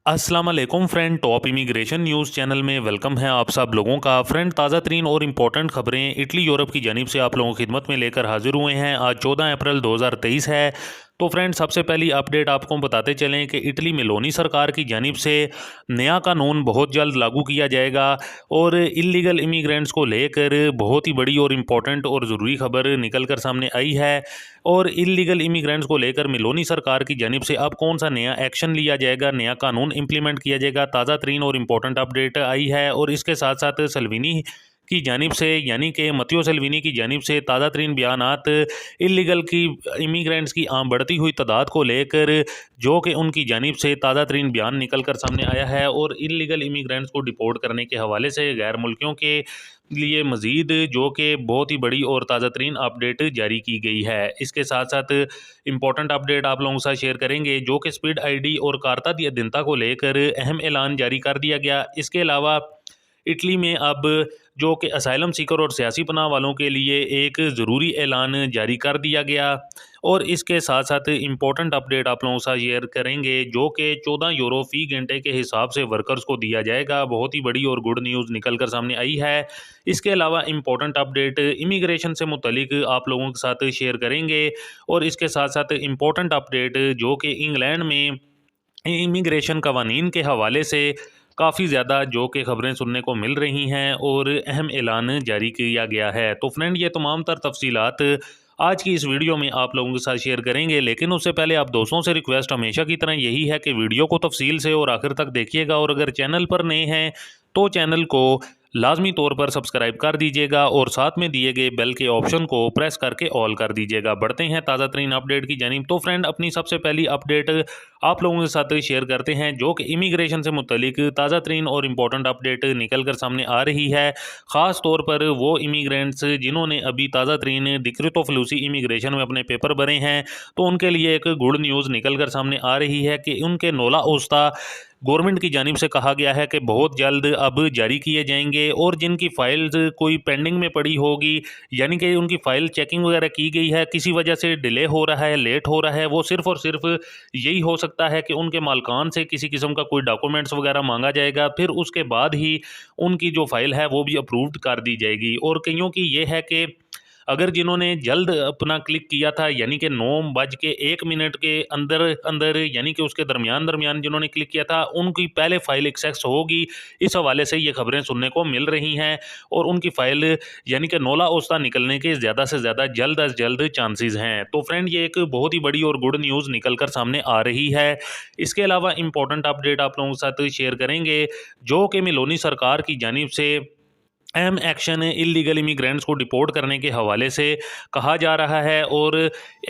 अस्सलाम वालेकुम friend. Top immigration news channel में वेलकम है आप सब लोगों का। फ्रेंड, ताज़ा तरीन और इम्पोर्टेंट खबरें इटली यूरोप की जानिब से आप लोगों की खिदमत में लेकर हाजिर हुए हैं। आज 14 अप्रैल 2023 है। तो फ्रेंड, सबसे पहली अपडेट आपको बताते चलें कि इटली मेलोनी सरकार की जानिब से नया कानून बहुत जल्द लागू किया जाएगा और इलीगल इमिग्रेंट्स को लेकर बहुत ही बड़ी और इम्पोर्टेंट और ज़रूरी खबर निकल कर सामने आई है। और इलीगल इमिग्रेंट्स को लेकर मेलोनी सरकार की जानिब से अब कौन सा नया एक्शन लिया जाएगा, नया कानून इंप्लीमेंट किया जाएगा, ताज़ा तरीन और इम्पोर्टेंट अपडेट आई है। और इसके साथ साथ सल्विनी की जानिब से यानी कि मतियो सल्विनी की जानिब से ताज़ा तरीन बयानात इलीगल की इमिग्रेंट्स की आम बढ़ती हुई तादाद को लेकर जो कि उनकी जानिब से ताज़ा तरीन बयान निकल कर सामने आया है। और इलीगल इमिग्रेंट्स को डिपोर्ट करने के हवाले से गैर मुल्कियों के लिए मज़ीद जो कि बहुत ही बड़ी और ताज़ा तरीन अपडेट जारी की गई है। इसके साथ साथ इम्पोर्टेंट अपडेट आप लोगों के साथ शेयर करेंगे जो कि स्पीड आईडी और कार्ता दी अधीनता को लेकर अहम ऐलान जारी कर दिया गया। इसके अलावा इटली में अब जो कि असाइलम सीकर और सियासी पनाह वालों के लिए एक ज़रूरी ऐलान जारी कर दिया गया। और इसके साथ साथ इम्पोर्टेंट अपडेट आप लोगों के साथ शेयर करेंगे जो कि 14 यूरो फ़ी घंटे के हिसाब से वर्कर्स को दिया जाएगा। बहुत ही बड़ी और गुड न्यूज़ निकल कर सामने आई है। इसके अलावा इम्पोर्टेंट अपडेट इमिग्रेशन से मुतलिक आप लोगों के साथ शेयर करेंगे। और इसके साथ साथ इम्पोर्टेंट अपडेट जो कि इंग्लैंड में इमिग्रेशन कवानीन के हवाले से काफ़ी ज़्यादा जो कि खबरें सुनने को मिल रही हैं और अहम ऐलान जारी किया गया है। तो फ्रेंड, ये तमाम तर तफसीलात आज की इस वीडियो में आप लोगों के साथ शेयर करेंगे, लेकिन उससे पहले आप दोस्तों से रिक्वेस्ट हमेशा की तरह यही है कि वीडियो को तफसील से और आखिर तक देखिएगा। और अगर चैनल पर नए हैं तो चैनल को लाजमी तौर पर सब्सक्राइब कर दीजिएगा और साथ में दिए गए बेल के ऑप्शन को प्रेस करके ऑल कर दीजिएगा। बढ़ते हैं ताज़ा तरीन अपडेट की जानिब। तो फ्रेंड, अपनी सबसे पहली अपडेट आप लोगों के साथ शेयर करते हैं जो कि इमिग्रेशन से मुतलिक ताज़ा तरीन और इम्पोर्टेंट अपडेट निकल कर सामने आ रही है। ख़ास तौर पर वो इमिग्रेंट्स जिन्होंने अभी ताज़ा तरीन डिक्रीतो फ्लूसी इमिग्रेशन में अपने पेपर भरे हैं, तो उनके लिए एक गुड न्यूज़ निकल कर सामने आ रही है कि उनके नोला ओस्ता गवर्नमेंट की जानिब से कहा गया है कि बहुत जल्द अब जारी किए जाएंगे। और जिनकी फ़ाइल्स कोई पेंडिंग में पड़ी होगी, यानी कि उनकी फ़ाइल चेकिंग वगैरह की गई है, किसी वजह से डिले हो रहा है, लेट हो रहा है, वो सिर्फ़ और सिर्फ यही हो सकता है कि उनके मालकान से किसी किस्म का कोई डॉक्यूमेंट्स वगैरह मांगा जाएगा, फिर उसके बाद ही उनकी जो फ़ाइल है वो भी अप्रूव्ड कर दी जाएगी। और कईयों की ये है कि अगर जिन्होंने जल्द अपना क्लिक किया था, यानी कि 9:01 के अंदर अंदर, यानी कि उसके दरमियान दरमियान जिन्होंने क्लिक किया था, उनकी पहले फ़ाइल एक्सेस होगी। इस हवाले से ये खबरें सुनने को मिल रही हैं और उनकी फ़ाइल यानी कि नोला ओस्ता निकलने के ज़्यादा से ज़्यादा जल्द अज जल्द चांसेस हैं। तो फ्रेंड, ये एक बहुत ही बड़ी और गुड न्यूज़ निकल कर सामने आ रही है। इसके अलावा इंपॉर्टेंट अपडेट आप लोगों के साथ शेयर करेंगे जो कि मेलोनी सरकार की जानिब से अहम एक्शन इलीगल इमिग्रेंट्स को डिपोर्ट करने के हवाले से कहा जा रहा है। और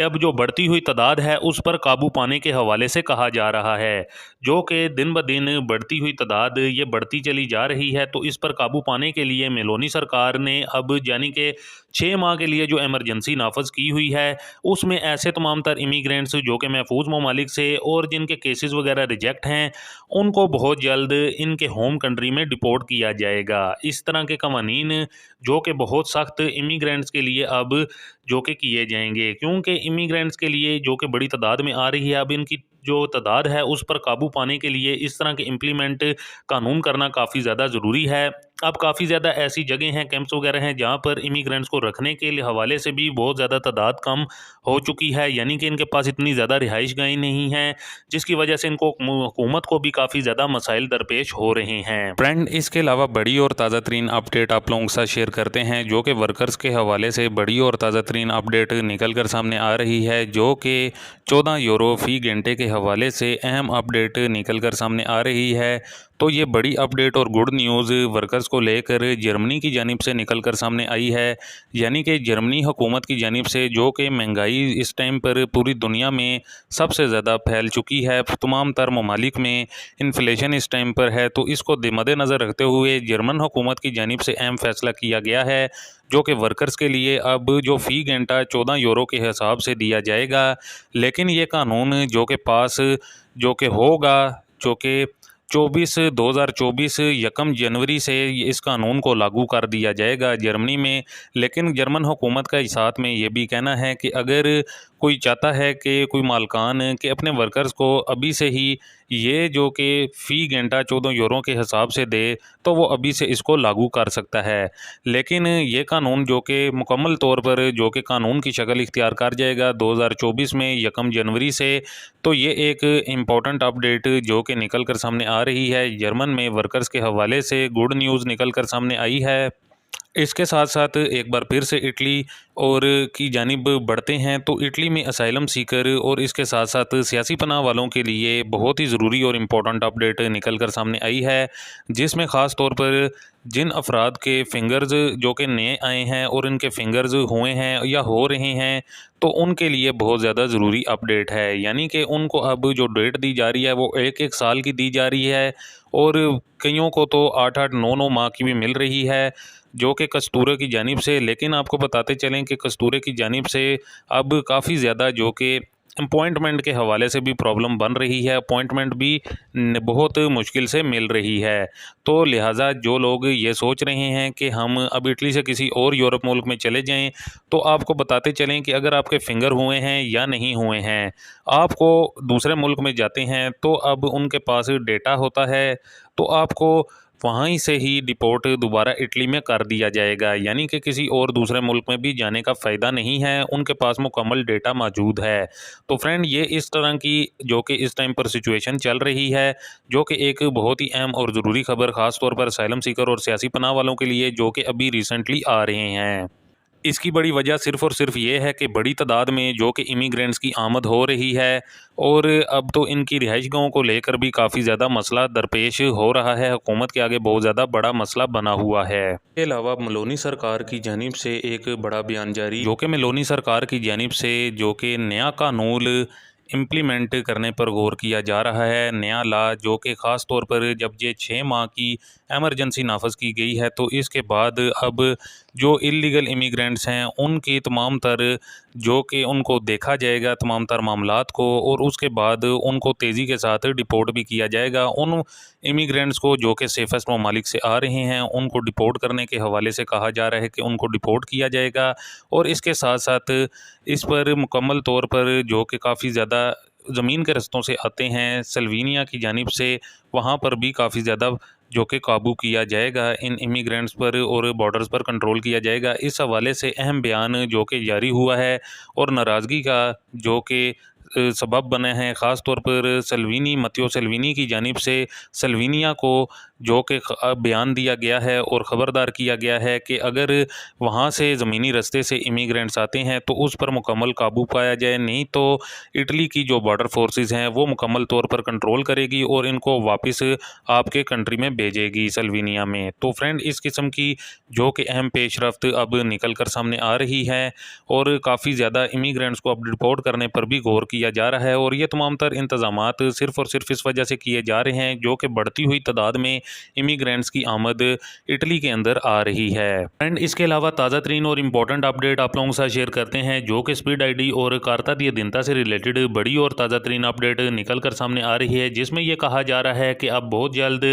अब जो बढ़ती हुई तादाद है उस पर काबू पाने के हवाले से कहा जा रहा है, जो कि दिन ब दिन बढ़ती हुई तादाद ये बढ़ती चली जा रही है। तो इस पर काबू पाने के लिए मेलोनी सरकार ने अब यानी कि 6 माह के लिए जो एमरजेंसी नाफज की हुई है, उसमें ऐसे तमाम तर इमिग्रेंट्स जो कि महफूज ममालिक से और जिनके केसेस वगैरह रिजेक्ट हैं, उनको बहुत जल्द इनके होम कंट्री में डिपोर्ट किया जाएगा। इस तरह के कवानीन जो कि बहुत सख्त इमिग्रेंट्स के लिए अब जो कि किए जाएंगे, क्योंकि इमिग्रेंट्स के लिए जो कि बड़ी तादाद में आ रही है, अब इनकी जो तादाद है उस पर काबू पाने के लिए इस तरह के इम्प्लीमेंट कानून करना काफ़ी ज़्यादा ज़रूरी है। अब काफ़ी ज़्यादा ऐसी जगह हैं, कैंप्स वगैरह हैं, जहाँ पर इमिग्रेंट्स को रखने के लिए हवाले से भी बहुत ज़्यादा तादाद कम हो चुकी है, यानी कि इनके पास इतनी ज़्यादा रिहाइश गाहें नहीं हैं, जिसकी वजह से इनको हुकूमत को भी काफ़ी ज़्यादा मसाइल दरपेश हो रहे हैं। फ्रेंड, इसके अलावा बड़ी और ताज़ा तरीन अपडेट आप लोगों के साथ शेयर करते हैं जो कि वर्कर्स के हवाले से बड़ी और ताज़ा तरीन अपडेट निकल कर सामने आ रही है, जो कि 14 यूरो फ़ी घंटे के हवाले से अहम अपडेट निकल कर सामने आ रही है। तो ये बड़ी अपडेट और गुड न्यूज़ वर्कर्स को लेकर जर्मनी की जानिब से निकल कर सामने आई है, यानी कि जर्मनी हुकूमत की जानिब से जो कि महंगाई इस टाइम पर पूरी दुनिया में सबसे ज़्यादा फैल चुकी है, तमाम तर ममालिक में इन्फ्लेशन इस टाइम पर है, तो इसको मद्देनज़र रखते हुए जर्मन हुकूमत की जानिब से अहम फैसला किया गया है, जो कि वर्कर्स के लिए अब जो फ़ी घंटा 14 यूरो के हिसाब से दिया जाएगा। लेकिन ये कानून जो कि पास जो कि होगा, जो कि 2024 यकम जनवरी से इस कानून को लागू कर दिया जाएगा जर्मनी में। लेकिन जर्मन हुकूमत का साथ में ये भी कहना है कि अगर कोई चाहता है कि कोई मालकान कि अपने वर्कर्स को अभी से ही ये जो कि फ़ी घंटा 14 यूरो के हिसाब से दे तो वो अभी से इसको लागू कर सकता है। लेकिन ये कानून जो कि मुकम्मल तौर पर जो कि कानून की शक्ल इख्तियार कर जाएगा 2024 में 1 जनवरी से, तो ये एक इम्पॉर्टेंट अपडेट जो कि निकल कर सामने आ रही है। जर्मन में वर्कर्स के हवाले से गुड न्यूज़ निकल कर सामने आई है। इसके साथ साथ एक बार फिर से इटली और की जानिब बढ़ते हैं, तो इटली में असाइलम सीकर और इसके साथ साथ सियासी पनाह वालों के लिए बहुत ही ज़रूरी और इम्पोर्टेंट अपडेट निकल कर सामने आई है, जिसमें ख़ास तौर पर जिन अफराद के फिंगर्स जो कि नए आए हैं और इनके फिंगर्स हुए हैं या हो रहे हैं, तो उनके लिए बहुत ज़्यादा ज़रूरी अपडेट है। यानी कि उनको अब जो डेट दी जा रही है वो 1-1 साल की दी जा रही है और कईयों को तो 8-8 9-9 माह की भी मिल रही है, जो कि कस्तूरे की जानिब से। लेकिन आपको बताते चलें कि कस्तूरे की जानिब से अब काफ़ी ज़्यादा जो कि अपॉइंटमेंट के हवाले से भी प्रॉब्लम बन रही है, अपॉइंटमेंट भी बहुत मुश्किल से मिल रही है। तो लिहाजा जो लोग ये सोच रहे हैं कि हम अब इटली से किसी और यूरोप मुल्क में चले जाएं, तो आपको बताते चलें कि अगर आपके फिंगर हुए हैं या नहीं हुए हैं, आपको दूसरे मुल्क में जाते हैं तो अब उनके पास डेटा होता है, तो आपको वहीं से ही डिपोर्ट दोबारा इटली में कर दिया जाएगा। यानी कि किसी और दूसरे मुल्क में भी जाने का फ़ायदा नहीं है, उनके पास मुकम्मल डेटा मौजूद है। तो फ्रेंड, ये इस तरह की जो कि इस टाइम पर सिचुएशन चल रही है, जो कि एक बहुत ही अहम और ज़रूरी खबर ख़ास तौर पर असाइलम सीकर और सियासी पनाह वालों के लिए जो कि अभी रिसेंटली आ रहे हैं। इसकी बड़ी वजह सिर्फ़ और सिर्फ ये है कि बड़ी तादाद में जो कि इमिग्रेंट्स की आमद हो रही है और अब तो इनकी रिहाइशगाहों को लेकर भी काफ़ी ज़्यादा मसला दरपेश हो रहा है। हुकूमत के आगे बहुत ज़्यादा बड़ा मसला बना हुआ है। इसके अलावा मेलोनी सरकार की जानिब से एक बड़ा बयान जारी, जो कि मेलोनी सरकार की जानिब से जो कि नया कानून इम्प्लीमेंट करने पर गौर किया जा रहा है। नया लॉ जो कि ख़ास तौर पर जब ये 6 माह की एमरजेंसी नाफज की गई है, तो इसके बाद अब जो इलीगल इमिग्रेंट्स हैं उनकी तमाम तर जो कि उनको देखा जाएगा तमाम तर मामलात को, और उसके बाद उनको तेज़ी के साथ डिपोर्ट भी किया जाएगा। उन इमिग्रेंट्स को जो कि सेफेस्ट ममालिक से आ रहे हैं उनको डिपोर्ट करने के हवाले से कहा जा रहा है कि उनको डिपोर्ट किया जाएगा। और इसके साथ साथ इस पर मुकम्मल तौर पर जो कि काफ़ी ज़्यादा ज़मीन के रस्तों से आते हैं सल्वीनिया की जानिब से, वहाँ पर भी काफ़ी ज़्यादा जो कि काबू किया जाएगा इन इमिग्रेंट्स पर और बॉर्डर्स पर कंट्रोल किया जाएगा। इस हवाले से अहम बयान जो कि जारी हुआ है और नाराज़गी का जो कि सबब बने हैं, ख़ास तौर पर मत्तियो सल्वीनी की जानिब से सल्वीनिया को जो कि बयान दिया गया है और ख़बरदार किया गया है कि अगर वहाँ से ज़मीनी रास्ते से इमिग्रेंट्स आते हैं तो उस पर मुकम्मल काबू पाया जाए, नहीं तो इटली की जो बॉर्डर फोर्सेस हैं वो मुकम्मल तौर पर कंट्रोल करेगी और इनको वापस आपके कंट्री में भेजेगी सल्वीनिया में। तो फ्रेंड, इस किस्म की जो कि अहम पेशरफ्त अब निकल कर सामने आ रही है और काफ़ी ज़्यादा इमिग्रेंट्स को अब डिपोर्ट करने पर भी गौर किया जा रहा है। और ये तमाम तर इंतज़ामात सिर्फ़ और सिर्फ इस वजह से किए जा रहे हैं जो कि बढ़ती हुई तादाद में इमिग्रेंट्स की आमद इटली के अंदर आ रही है। एंड इसके अलावा ताज़ा तरीन और इम्पोर्टेंट अपडेट आप लोगों के साथ शेयर करते हैं, जो कि स्पीड आईडी और कार्ता दी अदिनता से रिलेटेड बड़ी और ताज़ा तरीन अपडेट निकल कर सामने आ रही है, जिसमें यह कहा जा रहा है कि अब बहुत जल्द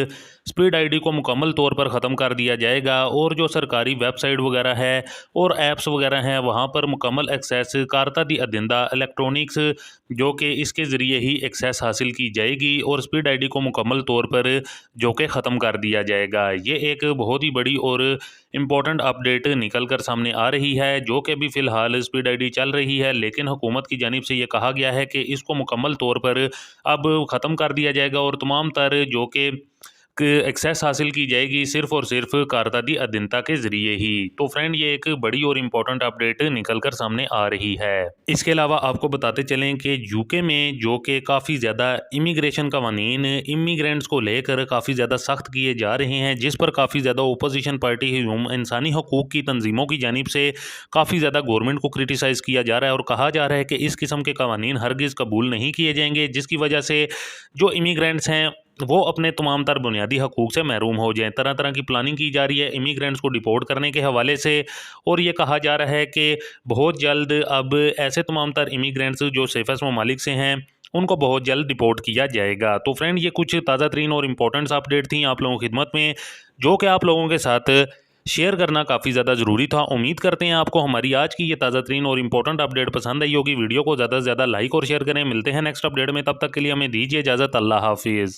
स्पीड आईडी को मुकम्मल तौर पर ख़त्म कर दिया जाएगा और जो सरकारी वेबसाइट वगैरह है और ऐप्स वगैरह हैं वहाँ पर मुकम्मल एक्सेस कार्ता दी अदिंदा इलेक्ट्रॉनिक्स जो कि इसके ज़रिए ही एक्सेस हासिल की जाएगी और स्पीड आईडी को मुकम्मल तौर पर जो कि ख़त्म कर दिया जाएगा। ये एक बहुत ही बड़ी और इम्पॉर्टेंट अपडेट निकल कर सामने आ रही है, जो कि अभी फ़िलहाल स्पीड आईडी चल रही है, लेकिन हुकूमत की जानिब से ये कहा गया है कि इसको मुकम्मल तौर पर अब ख़त्म कर दिया जाएगा और तमाम तर जो कि एक्सेस हासिल की जाएगी सिर्फ और सिर्फ कार्ता दी अदिनता के ज़रिए ही। तो फ्रेंड, ये एक बड़ी और इम्पॉर्टेंट अपडेट निकल कर सामने आ रही है। इसके अलावा आपको बताते चलें कि यूके में जो कि काफ़ी ज़्यादा इमिग्रेशन कवानीन इमिग्रेंट्स को लेकर काफ़ी ज़्यादा सख्त किए जा रहे हैं, जिस पर काफ़ी ज़्यादा ओपोजिशन पार्टी इंसानी हकूक़ की तंजीमों की जानिब से काफ़ी ज़्यादा गवर्नमेंट को क्रिटिसाइज़ किया जा रहा है और कहा जा रहा है कि इस किस्म के कवानीन हरगिज़ कबूल नहीं किए जाएंगे, जिसकी वजह से जो इमिग्रेंट्स हैं वो अपने तमाम तर बुनियादी हकूक़ से महरूम हो जाएं। तरह तरह की प्लानिंग की जा रही है इमिग्रेंट्स को डिपोर्ट करने के हवाले से और ये कहा जा रहा है कि बहुत जल्द अब ऐसे तमाम तर इमिग्रेंट्स जो सेफेस्ट ममालिक से हैं उनको बहुत जल्द डिपोर्ट किया जाएगा। तो फ्रेंड, ये कुछ ताज़ा तरीन और इम्पोर्टेंट्स अपडेट थी आप लोगों की खिदमत में, जो कि आप लोगों के साथ शेयर करना काफ़ी ज़्यादा ज़रूरी था। उम्मीद करते हैं आपको हमारी आज की ये ताज़ा तरीन और इंपॉर्टेंट अपडेट पसंद आई होगी। वीडियो को ज़्यादा से ज़्यादा लाइक और शेयर करें। मिलते हैं नेक्स्ट अपडेट में, तब तक के लिए हमें दीजिए इजाज़त। अल्लाह हाफिज़।